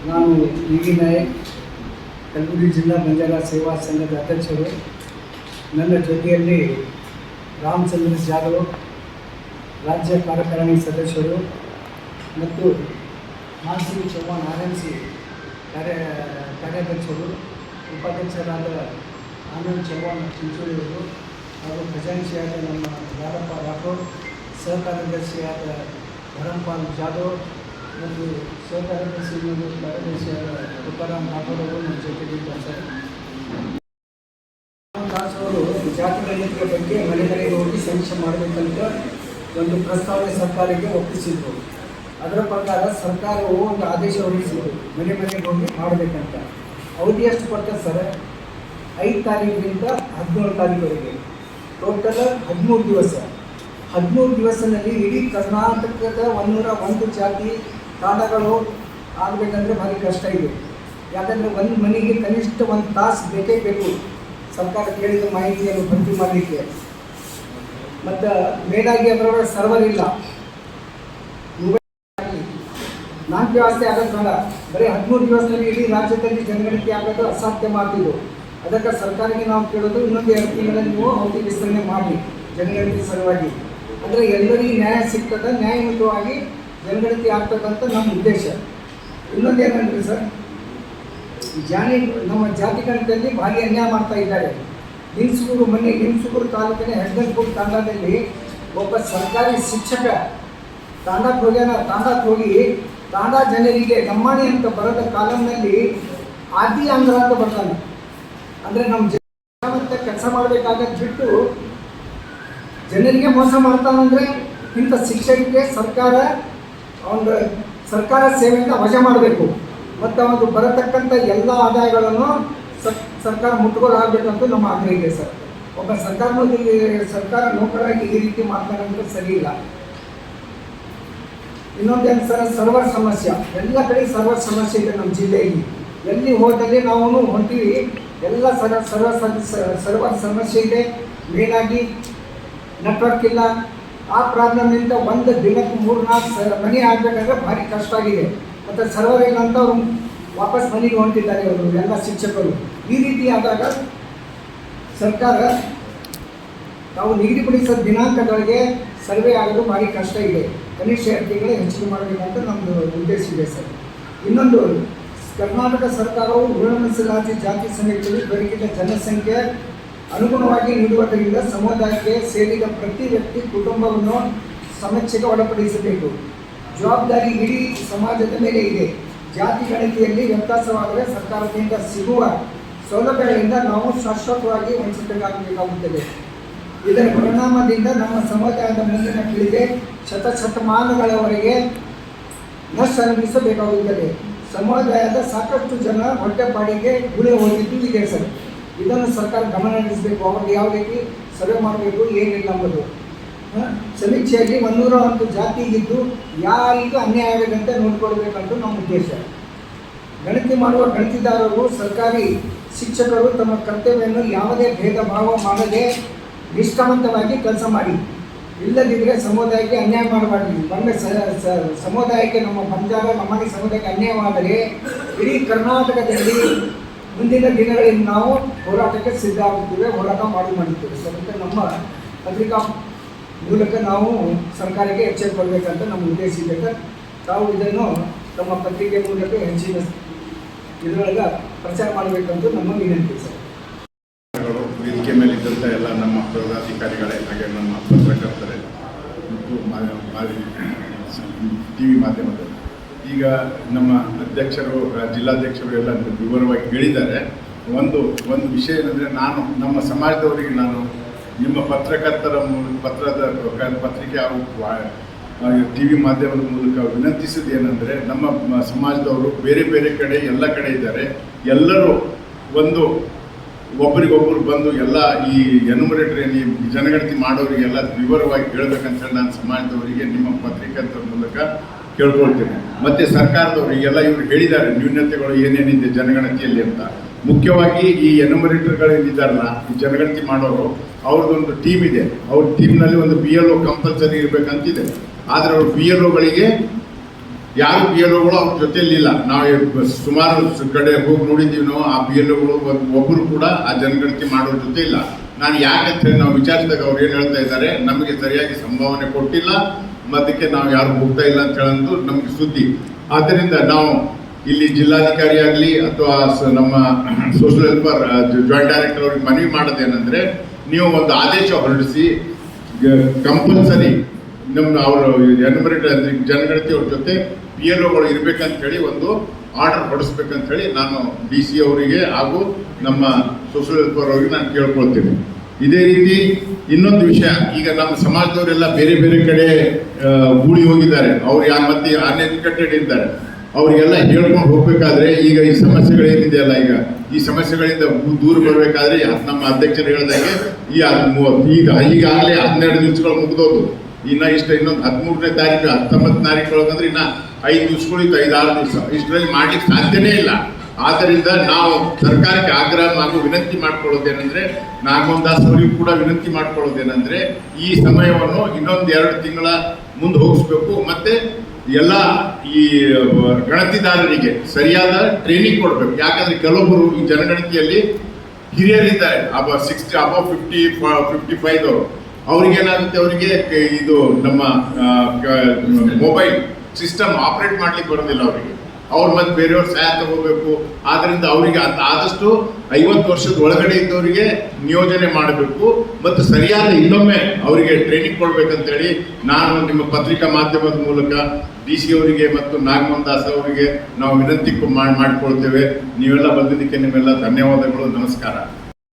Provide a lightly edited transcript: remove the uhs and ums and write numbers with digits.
ನಾನು ವಿ ನಾಯಕ್, ಕಲಬುರಗಿ ಜಿಲ್ಲಾ ಬಂಜಾರ ಸೇವಾ ಸಂಘದ ಅಧ್ಯಕ್ಷರು. ನನ್ನ ಜೊತೆಯಲ್ಲಿ ರಾಮಚಂದ್ರ ಜಾಧವ್, ರಾಜ್ಯ ಕಾರ್ಯಕಾರಿಣಿ ಸದಸ್ಯರು, ಮತ್ತು ಮಾನಸಿಂಗ್ ಚೌಹಾಣ್ RMC ಕಾರ್ಯಾಧ್ಯಕ್ಷರು, ಉಪಾಧ್ಯಕ್ಷರಾದ ಆನಂದ್ ಚೌಹಾಣ್ ಚಿಂಚೋಳಿಯವರು, ಹಾಗೂ ಖಜಾಂಚಿಯಾದ ನಮ್ಮ ದಾದಪ್ಪ ರಾಠೋಡ್, ಸಹಕಾರ್ಯದರ್ಶಿಯಾದ ಧರಂಪಾಲ್ ಜಾಧವ್ ಮತ್ತು ಕಾರ್ಯದರ್ಶಿಯಾದ ತುಕಾರಾಮ್ ರಾಠೋಡ್ ಅವರು ನಮ್ಮ ಜೊತೆಗಿದ್ದಾರೆ ಸರ್. ದಾಸ್ ಅವರು ಜಾತಿ ಗಣತಿಯ ಬಗ್ಗೆ ಮನೆ ಮನೆಗೆ ಹೋಗಿ ಸಮೀಕ್ಷೆ ಮಾಡಬೇಕಂತ ಒಂದು ಪ್ರಸ್ತಾವನೆ ಸರ್ಕಾರಕ್ಕೆ ಒಪ್ಪಿಸಿದ್ರು. ಅದರ ಪ್ರಕಾರ ಸರ್ಕಾರವು ಒಂದು ಆದೇಶ ಹೊರಡಿಸಿದ್ರು, ಮನೆ ಮನೆಗೆ ಹೋಗಿ ಮಾಡಬೇಕಂತ. ಅವಧಿ ಎಷ್ಟು ಕೊಡ್ತಾರೆ ಸರ್? 5 ತಾರೀಕಿನಿಂದ 17 ತಾರೀಕುವರೆಗೆ, ಟೋಟಲ್ 13 ದಿವಸ. 13 ದಿವಸದಲ್ಲಿ ಇಡೀ ಕರ್ನಾಟಕದ 101 ಜಾತಿ ತಾಂಡಗಳು ಆಗಬೇಕಂದ್ರೆ ಭಾರಿ ಕಷ್ಟ ಇದೆ. ಯಾಕಂದರೆ ಒಂದು ಮನೆಗೆ ಕನಿಷ್ಠ 1 ತಾಸು ಬೇಕೇ ಬೇಕು ಸರ್ಕಾರ ಕೇಳಿದ ಮಾಹಿತಿಯನ್ನು ಭರ್ತಿ ಮಾಡಲಿಕ್ಕೆ. ಮತ್ತು ಮೇಲಾಗಿ ಅದರೊಳಗೆ ಸರ್ವರ್ ಇಲ್ಲ, ನಾನ್ ವ್ಯವಸ್ಥೆ ಆಗೋದು ಬೇಡ. ಬರೀ 13 ದಿವಸದಲ್ಲಿ ಇಡೀ ರಾಜ್ಯದಲ್ಲಿ ಜನಗಣತಿ ಆಗೋದು ಅಸಾಧ್ಯ ಮಾಡ್ತಿದ್ದು. ಅದಕ್ಕೆ ಸರ್ಕಾರಕ್ಕೆ ನಾವು ಕೇಳೋದು, ಇನ್ನೊಂದು 2 ತಿಂಗಳಲ್ಲಿ ನೀವು ಅವಧಿ ವಿಸ್ತರಣೆ ಮಾಡಿ ಜನಗಣತಿ ಸಲುವಾಗಿ. ಅಂದರೆ ಎಲ್ಲರಿಗೂ ನ್ಯಾಯ ಸಿಗ್ತದೆ, ನ್ಯಾಯಯುತವಾಗಿ ಜನಗಣತಿ ಆಗ್ತದಂತ ನಮ್ಮ ಉದ್ದೇಶ. ಇನ್ನೊಂದು ಏನಂದ್ರೆ ಸರ್, ನಮ್ಮ ಜಾತಿ ಗಣತಿಯಲ್ಲಿ ಭಾರಿ ಅನ್ಯಾಯ ಮಾಡ್ತಾ ಇದ್ದಾರೆ. ಲಿಂಗಸೂರು ತಾಲೂಕಿನ ಹೆಗ್ಗಲ್ಪುರ ತಾಂಡದಲ್ಲಿ ಒಬ್ಬ ಸರ್ಕಾರಿ ಶಿಕ್ಷಕ ತಾಂಡಕ್ಕೆ ಹೋಗಿ ತಾಂಡ ಜನರಿಗೆ ಗಮ್ಮಾಣಿ ಅಂತ ಬರೆದ ಕಾಲಂನಲ್ಲಿ ಆದಿ ಆಂಧ್ರ ಅಂತ ಬರ್ತಾನೆ. ಅಂದರೆ ನಮ್ಮ ಜನ ಕೆಲಸ ಮಾಡಬೇಕಾಗದ್ ಬಿಟ್ಟು ಜನರಿಗೆ ಮೋಸ ಮಾಡ್ತಾನಂದರೆ ಇಂಥ ಶಿಕ್ಷಕರಿಗೆ ಸರ್ಕಾರ ಸೇವೆಯಿಂದ ವಜಾ ಮಾಡಬೇಕು. ಮತ್ತು ಅವನು ಬರತಕ್ಕಂಥ ಎಲ್ಲ ಆದಾಯಗಳನ್ನು ಸರ್ಕಾರ ಮುಟ್ಟುಗೋಲಾಗಬೇಕಂತ ನಮ್ಮ ಆಗ್ರಹ ಇದೆ ಸರ್. ಒಬ್ಬ ಸರ್ಕಾರ ನೌಕರಾಗಿ ಈ ರೀತಿ ಮಾತನಾಡೋದು ಸರಿ ಇಲ್ಲ. ಇನ್ನೊಂದೇನು ಸರ್, ಸರ್ವರ್ ಸಮಸ್ಯೆ. ಎಲ್ಲ ಕಡೆ ಸರ್ವರ್ ಸಮಸ್ಯೆ ಇದೆ ನಮ್ಮ ಜಿಲ್ಲೆಯಲ್ಲಿ. ಎಲ್ಲಿ ಹೋದಲ್ಲಿ ನಾವು ಹೊಂತೀವಿ, ಎಲ್ಲ ಸರ್ವರ್ ಸಮಸ್ಯೆ ಇದೆ. ಮೇಲಾಗಿ ನೆಟ್ವರ್ಕ್ ಇಲ್ಲ. ಆ ಪ್ರಾಬ್ಲಮ್ನಿಂದ ಒಂದು ದಿನಕ್ಕೆ 3-4 ಮನೆ ಆಗಬೇಕಂದ್ರೆ ಭಾರಿ ಕಷ್ಟ ಆಗಿದೆ. ಮತ್ತು ಸರ್ವರ್ ಇಲ್ಲ ಅಂತ ಅವರು ವಾಪಸ್ ಮನೆಗೆ ಹೊಂಟಿದ್ದಾರೆ ಅವರು ಎಲ್ಲ ಶಿಕ್ಷಕರು. ಈ ರೀತಿ ಆದಾಗ ಸರ್ಕಾರ ನಾವು ನಿಗದಿಪಡಿಸಿದ ದಿನಾಂಕಗಳಿಗೆ ಸರ್ವೆ ಆಗೋದು ಭಾರಿ ಕಷ್ಟ ಇದೆ. ಕನಿಷ್ಠ 2 ತಿಂಗಳು ಹೆಚ್ಚಿಗೆ ಮಾಡಬೇಕಂತ ನಮ್ಮದು ಉದ್ದೇಶ ಇದೆ ಸರ್. ಇನ್ನೊಂದು, ಕರ್ನಾಟಕ ಸರ್ಕಾರವು ಉಳಿದ ಜಾತಿ ಸಮಿತಿಯಲ್ಲಿ ದೊರಕಿದ ಜನಸಂಖ್ಯೆ ಅನುಗುಣವಾಗಿ ನೀಡುವುದರಿಂದ ಸಮುದಾಯಕ್ಕೆ ಸೇರಿದ ಪ್ರತಿ ವ್ಯಕ್ತಿ ಕುಟುಂಬವನ್ನು ಸಮೀಕ್ಷೆಗೆ ಒಳಪಡಿಸಬೇಕು. ಜವಾಬ್ದಾರಿ ಇಡೀ ಸಮಾಜದ ಮೇಲೆ ಇದೆ. ಜಾತಿ ಗಣತಿಯಲ್ಲಿ ವ್ಯತ್ಯಾಸವಾದರೆ ಸರ್ಕಾರದಿಂದ ಸಿಗುವ ಸೌಲಭ್ಯಗಳಿಂದ ನಾವು ಶಾಶ್ವತವಾಗಿ ವಂಚಿತರಾಗಬೇಕಾಗುತ್ತದೆ. ಇದರ ಪರಿಣಾಮದಿಂದ ನಮ್ಮ ಸಮುದಾಯದ ಮುಂದಿನ ಪೀಳಿಗೆ ಶತಮಾನಗಳವರೆಗೆ ನಷ್ಟ ಅನುಭವಿಸಬೇಕಾಗುತ್ತದೆ. ಸಮುದಾಯದ ಸಾಕಷ್ಟು ಜನ ಹೊಟ್ಟೆಪಾಡಿಗೆ ಗುಳೆ ಹೋಗಿದ್ದು ಇದೆ ಸರ್. ಇದನ್ನು ಸರ್ಕಾರ ಗಮನ ಹರಿಸಬೇಕು. ಅವ್ರಿಗೆ ಯಾವ ರೀತಿ ಸರ್ವೆ ಮಾಡಬೇಕು, ಏನಿಲ್ಲ ಎಂಬುದು. ಸಮೀಕ್ಷೆಯಲ್ಲಿ 101 ಜಾತಿ ಇದ್ದು ಯಾರಿಗೂ ಅನ್ಯಾಯ ಆಗದಂತೆ ನೋಡಿಕೊಳ್ಬೇಕಂತ ನಮ್ಮ ಉದ್ದೇಶ. ಗಣತಿ ಮಾಡುವ ಗಣತಿದಾರರು, ಸರ್ಕಾರಿ ಶಿಕ್ಷಕರು ತಮ್ಮ ಕರ್ತವ್ಯವನ್ನು ಯಾವುದೇ ಭೇದ ಭಾವ ಮಾಡದೆ ನಿಷ್ಠಾವಂತವಾಗಿ ಕೆಲಸ ಮಾಡಿ. ಇಲ್ಲದಿದ್ದರೆ ಸಮುದಾಯಕ್ಕೆ ಅನ್ಯಾಯ ಮಾಡಬಾರ್ದು. ಒಮ್ಮೆ ಸಮುದಾಯಕ್ಕೆ, ನಮ್ಮ ಬಂಜಾರ ನಮ್ಮನೆ ಸಮುದಾಯಕ್ಕೆ ಅನ್ಯಾಯವಾದರೆ ಇಡೀ ಕರ್ನಾಟಕದಲ್ಲಿ ಮುಂದಿನ ದಿನಗಳಲ್ಲಿ ನಾವು ಹೋರಾಟಕ್ಕೆ ಸಿದ್ಧ ಆಗುತ್ತೇವೆ, ಹೋರಾಟ ಮಾಡಿದ್ದೇವೆ. ಅದಕ್ಕೆ ನಮ್ಮ ಪತ್ರಿಕಾ ಮೂಲಕ ನಾವು ಸರ್ಕಾರಕ್ಕೆ ಎಚ್ಚರಿಕೆ ಕೊಡಬೇಕಂತ ನಮ್ಮ ಉದ್ದೇಶ ಇದೆ ಸರ್. ತಾವು ಇದನ್ನು ತಮ್ಮ ಪತ್ರಿಕೆ ಮೂಲಕ ಹೆಚ್ಚಿನ ಇದರೊಳಗೆ ಪ್ರಚಾರ ಮಾಡಬೇಕಂತ ನಮ್ಮ ವಿನಂತಿ ಸರ್. ವೇದಿಕೆ ಮೇಲೆ ಇದ್ದಂಥ ಎಲ್ಲ ನಮ್ಮ ಪದಾಧಿಕಾರಿಗಳೇ, ಹಾಗೆ ನಮ್ಮ ಪತ್ರಕರ್ತರೇ ಮತ್ತು TV ಮಾಧ್ಯಮದವರು, ಈಗ ನಮ್ಮ ಅಧ್ಯಕ್ಷರು, ಜಿಲ್ಲಾಧ್ಯಕ್ಷರು ಎಲ್ಲ ವಿವರವಾಗಿ ಹೇಳಿದ್ದಾರೆ. ಒಂದು ವಿಷಯ ಏನಂದರೆ, ನಮ್ಮ ಸಮಾಜದವರಿಗೆ ನಿಮ್ಮ ಪತ್ರಕರ್ತರ ಪತ್ರಿಕೆ ಹಾಗೂ TV ಮಾಧ್ಯಮದ ಮೂಲಕ ವಿನಂತಿಸಿದ್ದು ಏನಂದರೆ, ನಮ್ಮ ಸಮಾಜದವರು ಬೇರೆ ಬೇರೆ ಕಡೆ ಎಲ್ಲ ಕಡೆ ಇದ್ದಾರೆ. ಎಲ್ಲರೂ ಒಬ್ಬರಿಗೊಬ್ಬರು ಬಂದು ಎಲ್ಲ ಈ ಎನ್ಯುಮರೇಟರ್ ಜನಗಣತಿ ಮಾಡೋರಿಗೆಲ್ಲ ವಿವರವಾಗಿ ಹೇಳಬೇಕಂತೇಳಿ ನಾನು ಸಮಾಜದವರಿಗೆ ನಿಮ್ಮ ಪತ್ರಿಕರ್ತರ ಮೂಲಕ ಕೇಳ್ಕೊಳ್ತೇನೆ. ಮತ್ತು ಸರ್ಕಾರದವರಿಗೆಲ್ಲ ಇವರು ಹೇಳಿದ್ದಾರೆ ನ್ಯೂನತೆಗಳು ಏನೇನಿದೆ ಜನಗಣತಿಯಲ್ಲಿ ಅಂತ. ಮುಖ್ಯವಾಗಿ ಈ ಎನ್ಯುಮರೇಟರ್ಗಳು ಏನಿದ್ದಾರಲ್ಲ, ಈ ಜನಗಣತಿ ಮಾಡೋರು, ಅವ್ರದ್ದೊಂದು ಟೀಮ್ ಇದೆ. ಅವ್ರ ಟೀಮ್ನಲ್ಲಿ ಒಂದು BLO ಕಂಪಲ್ಸರಿ ಇರಬೇಕಂತಿದೆ. ಆದರೆ ಅವರು BLOಗಳಿಗೆ ಯಾರು ಪಿ ಎಲ್ ಒಗಳು ಅವ್ರ ಜೊತೆಯಲ್ಲಿ ಇಲ್ಲ. ನಾವು ಸುಮಾರು ಕಡೆ ಹೋಗಿ ನೋಡಿದ್ದೀವಿ. ನಾವು ಆ ಪಿ ಎಲ್ ಒಗಳು ಒಬ್ಬರು ಕೂಡ ಆ ಜನಗಣತಿ ಮಾಡೋರ ಜೊತೆ ಇಲ್ಲ. ನಾನು ಯಾಕಂತ ಹೇಳಿ ನಾವು ವಿಚಾರಿಸಿದಾಗ ಅವ್ರು ಏನು ಹೇಳ್ತಾ ಇದ್ದಾರೆ, ನಮಗೆ ಸರಿಯಾಗಿ ಸಂಭಾವನೆ ಕೊಟ್ಟಿಲ್ಲ, ಮತ್ತಕ್ಕೆ ನಾವು ಯಾರು ಹೋಗ್ತಾ ಇಲ್ಲ ಅಂತ ಹೇಳಂದು ನಮಗೆ ಸುದ್ದಿ. ಆದ್ದರಿಂದ ನಾವು ಇಲ್ಲಿ ಜಿಲ್ಲಾಧಿಕಾರಿ ಆಗಲಿ ಅಥವಾ ನಮ್ಮ ಸೋಷಿಯಲ್ ವೆಲ್ಫೇರ್ ಜಾಯಿಂಟ್ ಡೈರೆಕ್ಟರ್ ಅವ್ರಿಗೆ ಮನವಿ ಮಾಡೋದೇನೆಂದರೆ, ನೀವು ಒಂದು ಆದೇಶ ಹೊರಡಿಸಿ ಕಂಪಲ್ಸರಿ ನಮ್ಮ ಅವರು ಎನ್ಯುಮರೇಟರ್ ಜನಗಣತಿ ಅವ್ರ ಜೊತೆ ಪಿ ಎಲ್ ಒಗಳು ಇರಬೇಕಂತ ಹೇಳಿ ಒಂದು ಆರ್ಡರ್ ಹೊರಡಿಸ್ಬೇಕಂತ ಹೇಳಿ ನಾನು ಡಿ ಸಿ ಅವರಿಗೆ ಹಾಗೂ ನಮ್ಮ ಸೋಷಿಯಲ್ ವೆಲ್ಫೇರ್ ಅವರಿಗೆ ನಾನು ಕೇಳ್ಕೊಳ್ತೀನಿ. ಇದೇ ರೀತಿ ಇನ್ನೊಂದು ವಿಷಯ, ಈಗ ನಮ್ಮ ಸಮಾಜದವರೆಲ್ಲ ಬೇರೆ ಬೇರೆ ಕಡೆ ಗೂಡಿ ಹೋಗಿದ್ದಾರೆ, ಅವ್ರು ಮತ್ತೆ ಅನ್ಎಜುಕೇಟೆಡ್ ಇದ್ದಾರೆ. ಅವರಿಗೆಲ್ಲ ಹೇಳ್ಕೊಂಡು ಹೋಗ್ಬೇಕಾದ್ರೆ ಈಗ ಈ ಸಮಸ್ಯೆಗಳೇನಿದೆಯಲ್ಲ, ಈಗ ಈ ಸಮಸ್ಯೆಗಳಿಂದ ದೂರ ಬರಬೇಕಾದ್ರೆ ನಮ್ಮ ಅಧ್ಯಕ್ಷರು ಹೇಳಿದಾಗೆ ಈಗಾಗಲೇ 12 ದಿವಸಗಳು ಮುಗಿದೋದು. ಇನ್ನೊಂದು 13ನೇ ತಾರೀಕು 19 ತಾರೀಕು ಒಳಗಂದ್ರೆ ಇನ್ನು 5 ದಿವಸಗಳು 5-6 ದಿವಸ ಇಷ್ಟರಲ್ಲಿ ಮಾಡ್ಲಿಕ್ಕೆ ಸಾಧ್ಯನೇ ಇಲ್ಲ. ಆದ್ದರಿಂದ ನಾವು ಸರ್ಕಾರಕ್ಕೆ ಆಗ್ರಹ ಹಾಗೂ ವಿನಂತಿ ಮಾಡ್ಕೊಳ್ಳೋದೇನೆಂದ್ರೆ, ನಾಗಮೋಹನ್ ದಾಸ್ ಅವರಿಗೂ ಕೂಡ ವಿನಂತಿ ಮಾಡ್ಕೊಳ್ಳೋದೇನೆಂದ್ರೆ, ಈ ಸಮಯವನ್ನು ಇನ್ನೊಂದು 2 ತಿಂಗಳ ಮುಂದೆ ಹೋಗಿಸ್ಬೇಕು. ಮತ್ತೆ ಎಲ್ಲ ಈ ಗಣತಿದಾರರಿಗೆ ಸರಿಯಾದ ಟ್ರೈನಿಂಗ್ ಕೊಡಬೇಕು. ಯಾಕಂದ್ರೆ ಕೆಲವೊಬ್ಬರು ಈ ಜನಗಣತಿಯಲ್ಲಿ ಹಿರಿಯರಿದ್ದಾರೆ, ಅಬೌವ್ 55 ಅವರು. ಅವ್ರಿಗೇನಾಗುತ್ತೆ, ಅವರಿಗೆ ಇದು ನಮ್ಮ ಮೊಬೈಲ್ ಸಿಸ್ಟಮ್ ಆಪರೇಟ್ ಮಾಡ್ಲಿಕ್ಕೆ ಬರೋದಿಲ್ಲ ಅವರಿಗೆ. ಅವ್ರು ಮತ್ತೆ ಬೇರೆಯವ್ರ ಸಹಾಯ ತಗೋಬೇಕು. ಆದ್ರಿಂದ ಅವರಿಗೆ ಆದಷ್ಟು 50 ವರ್ಷದ ಒಳಗಡೆ ಇದ್ದವರಿಗೆ ನಿಯೋಜನೆ ಮಾಡಬೇಕು ಮತ್ತು ಸರಿಯಾದ ಇನ್ನೊಮ್ಮೆ ಅವರಿಗೆ ಟ್ರೈನಿಂಗ್ ಕೊಡ್ಬೇಕಂತೇಳಿ ನಾನು ನಿಮ್ಮ ಪತ್ರಿಕಾ ಮಾಧ್ಯಮದ ಮೂಲಕ ಡಿ ಸಿ ಅವರಿಗೆ ಮತ್ತು ನಾಗಮೋಹನ್ ದಾಸ್ ಅವರಿಗೆ ನಾವು ವಿನಂತಿ ಮಾಡಿಕೊಳ್ತೇವೆ. ನೀವೆಲ್ಲ ಬಂದಿದ್ದಕ್ಕೆ ನಿಮ್ಮೆಲ್ಲ ಧನ್ಯವಾದಗಳು. ನಮಸ್ಕಾರ.